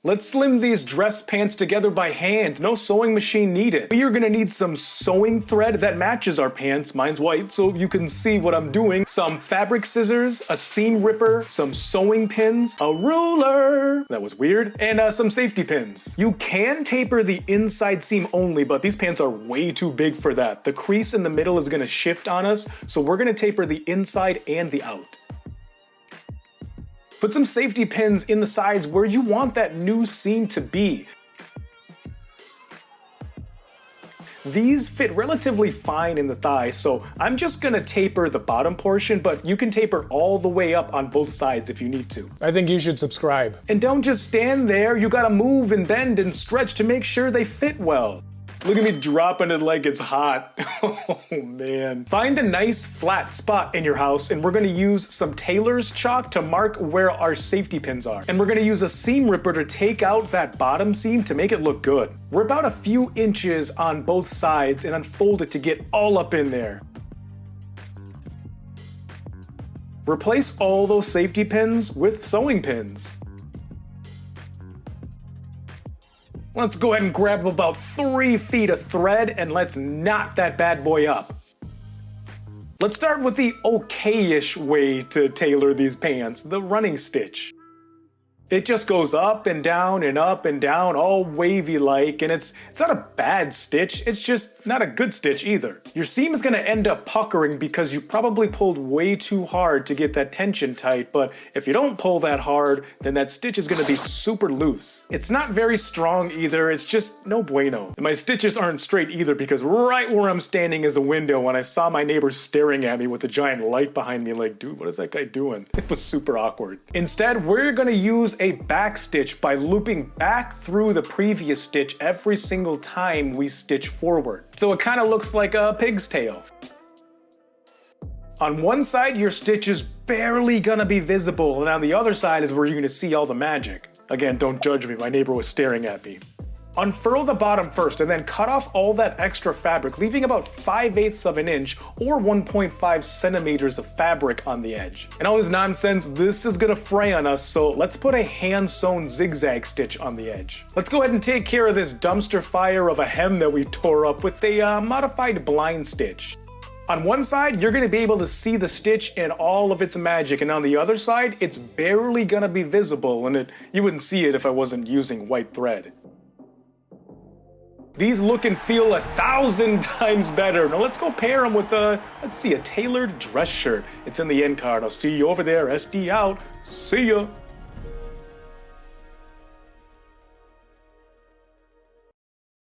Let's slim these dress pants together by hand, no sewing machine needed. We are gonna need some sewing thread that matches our pants, mine's white so you can see what I'm doing, some fabric scissors, a seam ripper, some sewing pins, a ruler, that was weird, and some safety pins. You can taper the inside seam only, but these pants are way too big for that. The crease in the middle is gonna shift on us, so we're gonna taper the inside and the out. Put some safety pins in the sides where you want that new seam to be. These fit relatively fine in the thigh, so I'm just gonna taper the bottom portion, but you can taper all the way up on both sides if you need to. I think you should subscribe. And don't just stand there, you gotta move and bend and stretch to make sure they fit well. Look at me dropping it like it's hot. Oh man. Find a nice flat spot in your house and we're gonna use some tailor's chalk to mark where our safety pins are. And we're gonna use a seam ripper to take out that bottom seam to make it look good. Rip out a few inches on both sides and unfold it to get all up in there. Replace all those safety pins with sewing pins. Let's go ahead and grab about 3 feet of thread and let's knot that bad boy up. Let's start with the okay-ish way to tailor these pants, the running stitch. It just goes up and down and up and down, all wavy-like, and it's not a bad stitch, it's just not a good stitch either. Your seam is gonna end up puckering because you probably pulled way too hard to get that tension tight, but if you don't pull that hard, then that stitch is gonna be super loose. It's not very strong either, it's just no bueno. And my stitches aren't straight either because right where I'm standing is a window and I saw my neighbor staring at me with a giant light behind me like, dude, what is that guy doing? It was super awkward. Instead, we're gonna use a back stitch by looping back through the previous stitch every single time we stitch forward. So it kind of looks like a pig's tail. On one side, your stitch is barely gonna be visible, and on the other side is where you're gonna see all the magic. Again, don't judge me, my neighbor was staring at me. Unfurl the bottom first and then cut off all that extra fabric, leaving about 5/8 of an inch or 1.5 centimeters of fabric on the edge. And all this nonsense, this is gonna fray on us, so let's put a hand-sewn zigzag stitch on the edge. Let's go ahead and take care of this dumpster fire of a hem that we tore up with a modified blind stitch. On one side, you're gonna be able to see the stitch in all of its magic, and on the other side, it's barely gonna be visible, and you wouldn't see it if I wasn't using white thread. These look and feel 1,000 times better. Now let's go pair them with a tailored dress shirt. It's in the end card. I'll see you over there. SD out. See ya.